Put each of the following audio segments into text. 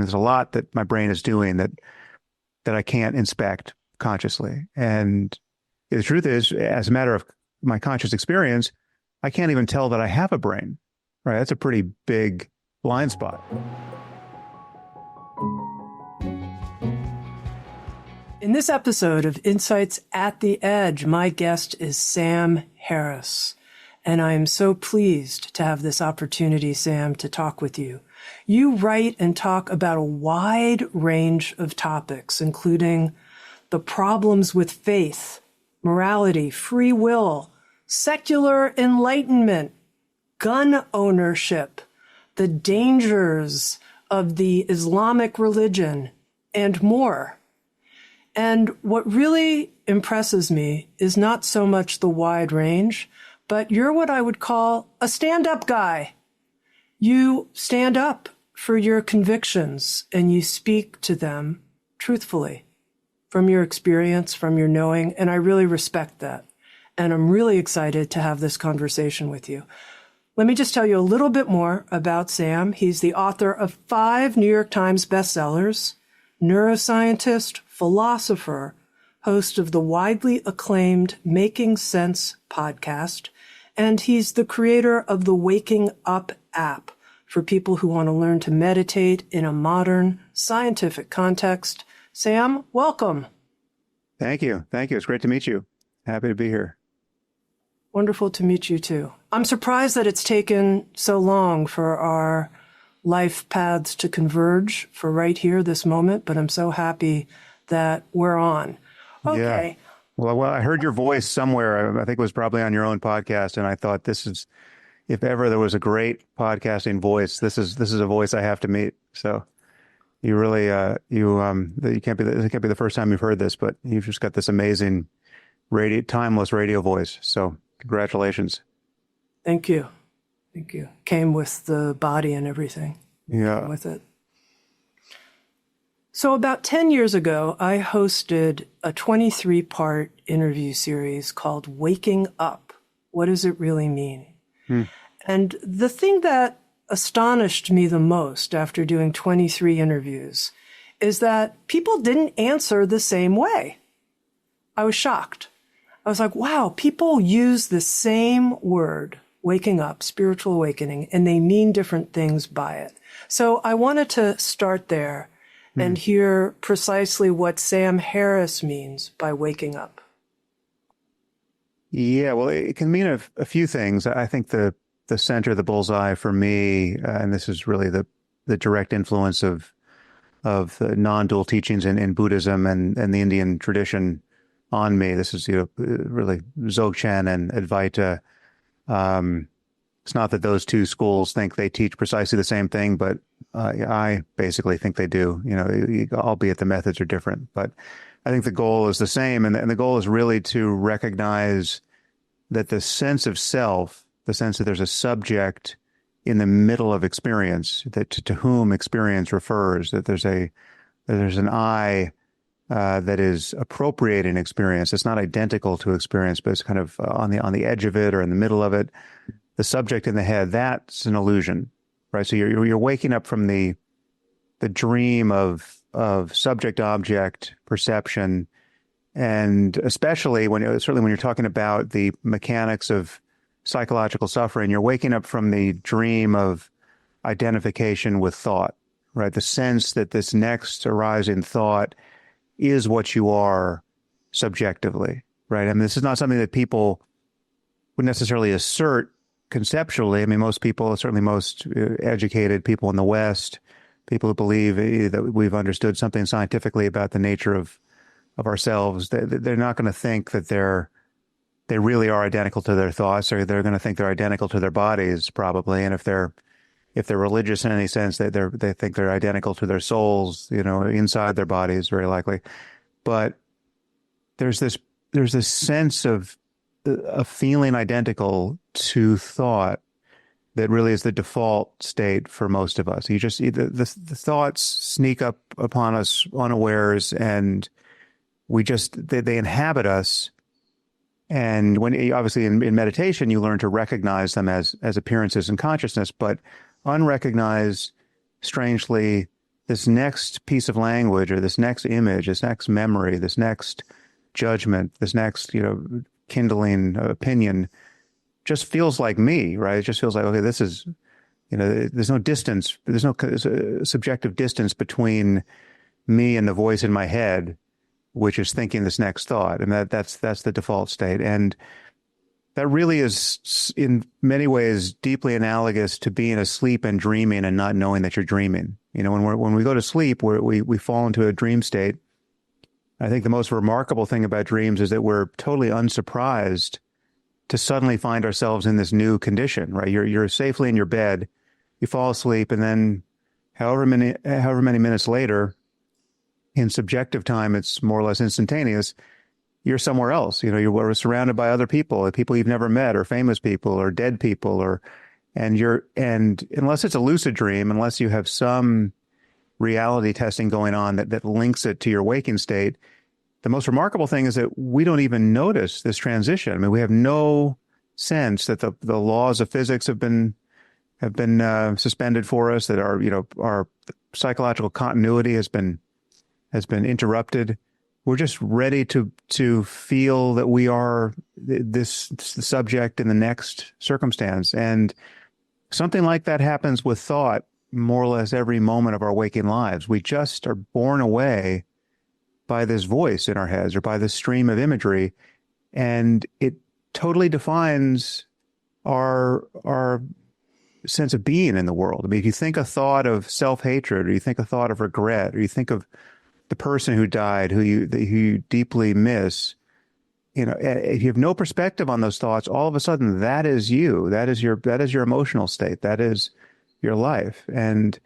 there's a lot that my brain is doing that I can't inspect consciously. And the truth is, as a matter of my conscious experience, I can't even tell that I have a brain, right? That's a pretty big blind spot. In this episode of Insights at the Edge, my guest is Sam Harris. And I am so pleased to have this opportunity, Sam, to talk with you. You write and talk about a wide range of topics, including the problems with faith, morality, free will, secular enlightenment, gun ownership, the dangers of the Islamic religion, and more. And what really impresses me is not so much the wide range, but you're what I would call a stand-up guy. You stand up for your convictions and you speak to them truthfully from your experience, from your knowing, and I really respect that. And I'm really excited to have this conversation with you. Let me just tell you a little bit more about Sam. He's the author of 5 New York Times bestsellers, neuroscientist, philosopher, host of the widely acclaimed Making Sense podcast, and he's the creator of the Waking Up app for people who want to learn to meditate in a modern scientific context. Sam, welcome. Thank you. Thank you. It's great to meet you. Happy to be here. Wonderful to meet you too. I'm surprised that it's taken so long for our life paths to converge for right here, this moment, but I'm so happy that we're on. Okay. Yeah. Well, I heard your voice somewhere. I think it was probably on your own podcast, and I thought, this is, if ever there was a great podcasting voice, this is a voice I have to meet. So you really, it can't be the first time you've heard this, but you've just got this amazing timeless radio voice. So congratulations. Thank you. Thank you. Came with the body and everything. Yeah. Came with it. So about 10 years ago, I hosted a 23-part interview series called Waking Up. What does it really mean? And the thing that astonished me the most after doing 23 interviews is that people didn't answer the same way. I was shocked. I was like, wow, people use the same word, waking up, spiritual awakening, and they mean different things by it. So I wanted to start there and hear precisely what Sam Harris means by waking up. Yeah, well, it can mean a few things. I think the center, the bullseye for me, and this is really the direct influence of the nondual teachings in Buddhism and the Indian tradition on me. This is really Dzogchen and Advaita. It's not that those two schools think they teach precisely the same thing, but I basically think they do. Albeit the methods are different. But I think the goal is the same, and the goal is really to recognize that the sense of self, the sense that there's a subject in the middle of experience, that to whom experience refers, that there's an I that is appropriating experience. It's not identical to experience, but it's kind of on the edge of it or in the middle of it. The subject in the head, that's an illusion, right? So you're waking up from the dream of subject-object perception, and especially when you're talking about the mechanics of psychological suffering, you're waking up from the dream of identification with thought, right? The sense that this next arising thought is what you are subjectively, right? I mean, this is not something that people would necessarily assert conceptually. I mean, most people, certainly most educated people in the West, people who believe that we've understood something scientifically about the nature of ourselves, they're not going to think that they really are identical to their thoughts, or they're going to think they're identical to their bodies, probably. And if they're religious in any sense, they think they're identical to their souls, inside their bodies, very likely. But there's this sense of feeling identical to thought that really is the default state for most of us. The thoughts sneak up upon us unawares, and they inhabit us. And when obviously in meditation, you learn to recognize them as appearances in consciousness, but unrecognized, strangely, this next piece of language or this next image, this next memory, this next judgment, this next, kindling opinion just feels like me, right? It just feels like, okay, this is, there's no distance, there's no subjective distance between me and the voice in my head, which is thinking this next thought. And that's the default state. And that really is in many ways deeply analogous to being asleep and dreaming and not knowing that you're dreaming. When we go to sleep, we fall into a dream state. I think the most remarkable thing about dreams is that we're totally unsurprised to suddenly find ourselves in this new condition, right? You're safely in your bed, you fall asleep, and then however many minutes later, in subjective time, it's more or less instantaneous, you're somewhere else. You're surrounded by other people you've never met, or famous people, or dead people, and unless it's a lucid dream, unless you have some reality testing going on that links it to your waking state, the most remarkable thing is that we don't even notice this transition. I mean, we have no sense that the laws of physics have been suspended for us, that our psychological continuity has been interrupted. We're just ready to feel that we are this subject in the next circumstance. And something like that happens with thought more or less every moment of our waking lives. We just are borne away by this voice in our heads or by this stream of imagery, and it totally defines our sense of being in the world. I mean, if you think a thought of self-hatred, or you think a thought of regret, or you think of the person who died, who you deeply miss, if you have no perspective on those thoughts, all of a sudden that is you. That is your emotional state. That is your life. And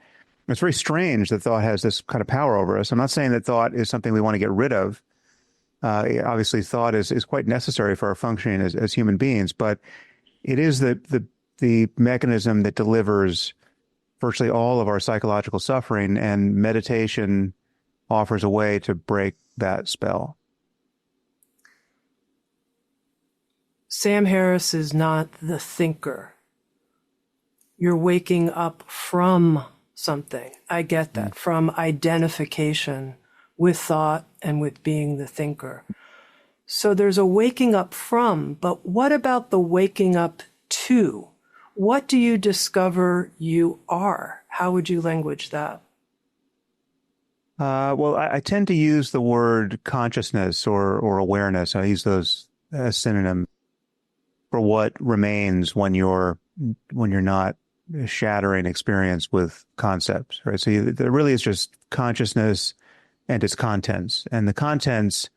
it's very strange that thought has this kind of power over us. I'm not saying that thought is something we want to get rid of. Obviously, thought is quite necessary for our functioning as human beings, but it is the mechanism that delivers virtually all of our psychological suffering, and meditation offers a way to break that spell. Sam Harris is not the thinker. You're waking up from something. I get that, from identification with thought and with being the thinker. So there's a waking up from, but what about the waking up to? What do you discover you are? How would you language that? Well, I tend to use the word consciousness or awareness. I use those as synonyms for what remains when you're not shattering experience with concepts, right? So there really is just consciousness and its contents. And the contents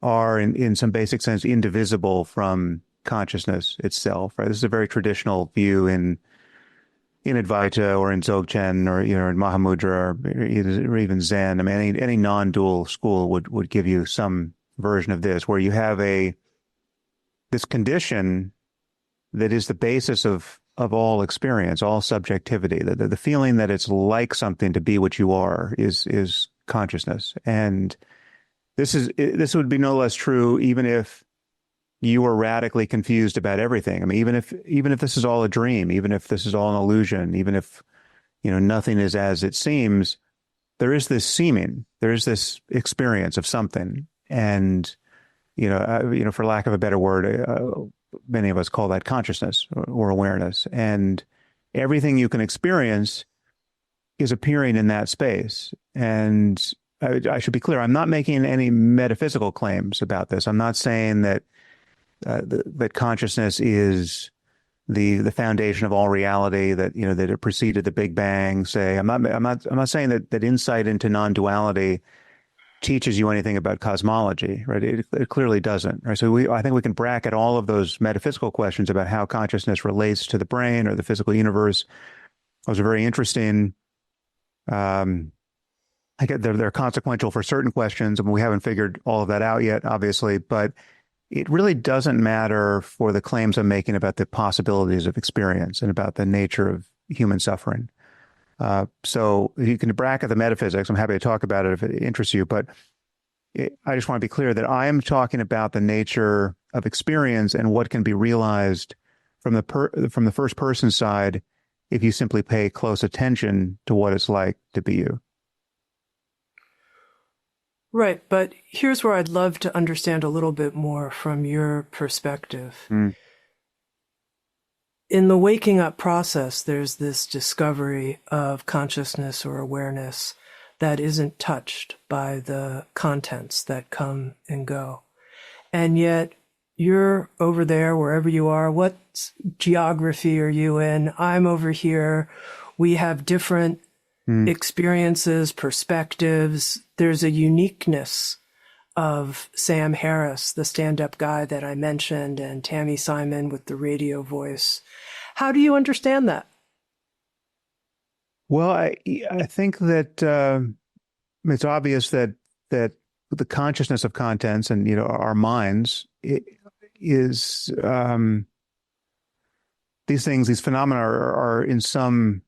are, in some basic sense, indivisible from consciousness itself, right? This is a very traditional view in Advaita or in Dzogchen or in Mahamudra or even Zen. I mean, any non-dual school would give you some version of this, where you have this condition that is the basis of all experience, all subjectivity. The feeling that it's like something to be what you are is consciousness. And this would be no less true even if you were radically confused about everything. I mean, even if this is all a dream, even if this is all an illusion, even if nothing is as it seems, there is this seeming, there is this experience of something, and for lack of a better word, many of us call that consciousness or awareness. And everything you can experience is appearing in that space. And I should be clear, I'm not making any metaphysical claims about this. I'm not saying that that consciousness is the foundation of all reality, that that it preceded the Big Bang. I'm not saying that insight into non-duality teaches you anything about cosmology, right? It clearly doesn't, right? So I think we can bracket all of those metaphysical questions about how consciousness relates to the brain or the physical universe. Those are very interesting. I get they're consequential for certain questions, and we haven't figured all of that out yet, obviously, but it really doesn't matter for the claims I'm making about the possibilities of experience and about the nature of human suffering. So you can bracket the metaphysics. I'm happy to talk about it if it interests you, but I just want to be clear that I am talking about the nature of experience and what can be realized from the first person side if you simply pay close attention to what it's like to be you. Right. But here's where I'd love to understand a little bit more from your perspective. Mm. In the waking up process, there's this discovery of consciousness or awareness that isn't touched by the contents that come and go. And yet you're over there, wherever you are. What geography are you in? I'm over here. We have different experiences, perspectives. There's a uniqueness of Sam Harris, the stand-up guy that I mentioned, and Tami Simon with the radio voice. How do you understand that? Well, I think that it's obvious that the consciousness of contents and our minds is these phenomena are in some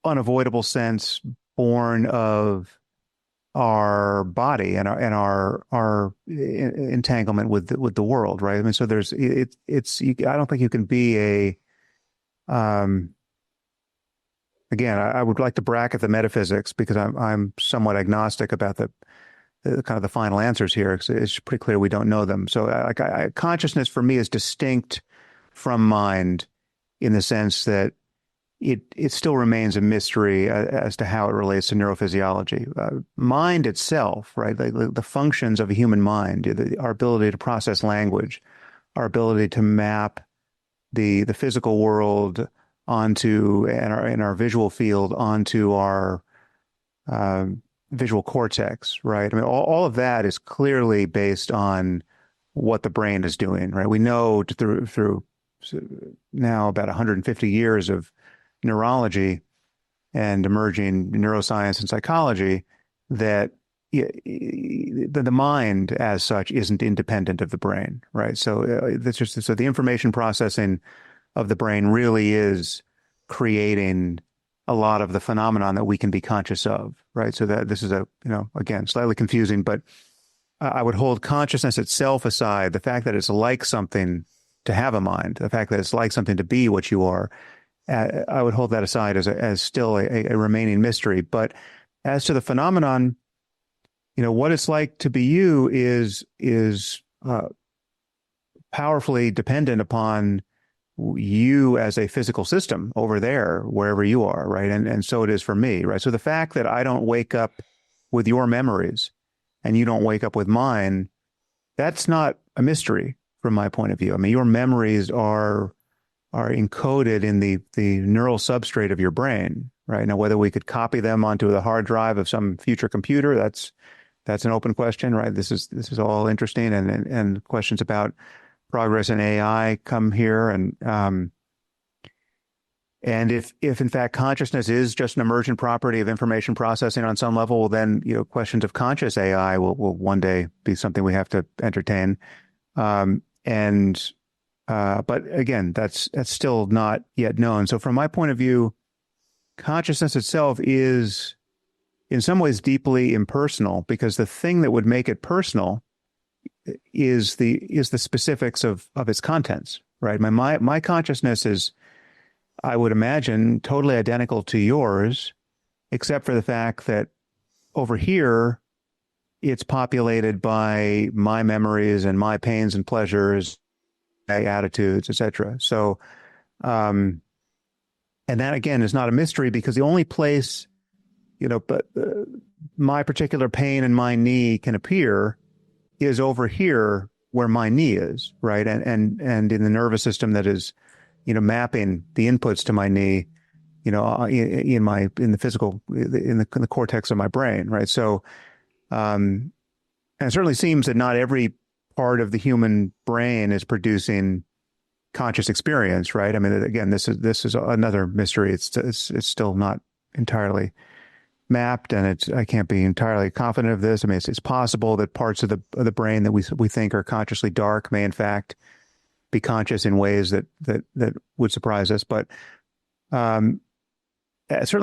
unavoidable sense born of our body and our entanglement with the world, right? I mean, so I don't think you can be again, I would like to bracket the metaphysics because I'm somewhat agnostic about the kind of the final answers here, because it's pretty clear we don't know them. So consciousness for me is distinct from mind in the sense that it still remains a mystery as to how it relates to neurophysiology. Mind itself, right? The functions of a human mind, our ability to process language, our ability to map the physical world onto and our visual field onto our visual cortex, right? I mean, all of that is clearly based on what the brain is doing, right? We know through now about 150 years of neurology and emerging neuroscience and psychology that the mind as such isn't independent of the brain, right? So that's just so the information processing of the brain really is creating a lot of the phenomenon that we can be conscious of, right? So that this is again, slightly confusing, but I would hold consciousness itself aside, the fact that it's like something to have a mind, the fact that it's like something to be what you are, I would hold that aside as still a remaining mystery. But as to the phenomenon, what it's like to be you is powerfully dependent upon you as a physical system over there, wherever you are, right? And so it is for me, right? So the fact that I don't wake up with your memories and you don't wake up with mine, that's not a mystery from my point of view. I mean, your memories are encoded in the neural substrate of your brain, right? Now, whether we could copy them onto the hard drive of some future computer, that's an open question, right? This is all interesting, and questions about progress in AI come here, and if in fact consciousness is just an emergent property of information processing on some level, well, then questions of conscious AI will one day be something we have to entertain, but again, that's still not yet known. So from my point of view, consciousness itself is in some ways deeply impersonal, because the thing that would make it personal is the specifics of its contents, right? My consciousness is, I would imagine, totally identical to yours, except for the fact that over here, it's populated by my memories and my pains and pleasures, my attitudes, etc. So, and that again is not a mystery, because the only place, but my particular pain in my knee can appear is over here where my knee is, right? And in the nervous system that is, mapping the inputs to my knee, in the physical, in the cortex of my brain, right? So, and it certainly seems that not every part of the human brain is producing conscious experience, right? I mean, again, this is another mystery. It's still not entirely mapped, and I can't be entirely confident of this. I mean, it's possible that parts of the brain that we think are consciously dark may in fact be conscious in ways that would surprise us. But certainly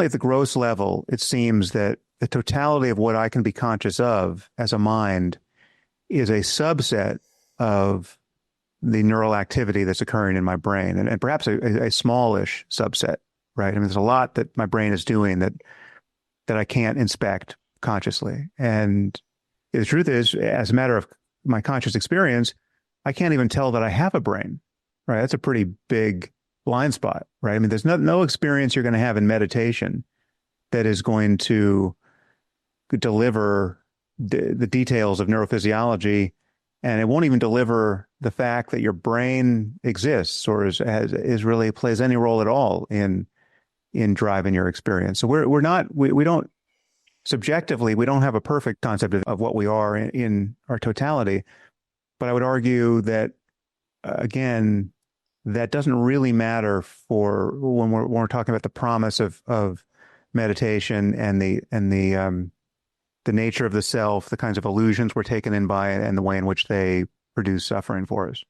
at the gross level, it seems that the totality of what I can be conscious of as a mind is a subset of the neural activity that's occurring in my brain, and perhaps a smallish subset, right? I mean, there's a lot that my brain is doing that I can't inspect consciously. And the truth is, as a matter of my conscious experience, I can't even tell that I have a brain, right? That's a pretty big blind spot, right? I mean, there's no experience you're going to have in meditation that is going to deliver the details of neurophysiology, and it won't even deliver the fact that your brain exists or is really plays any role at all in driving your experience. So we don't subjectively, we don't have a perfect concept of what we are in our totality. But I would argue that, again, that doesn't really matter for when we're talking about the promise of meditation and the nature of the self, the kinds of illusions we're taken in by it, and the way in which they produce suffering for us.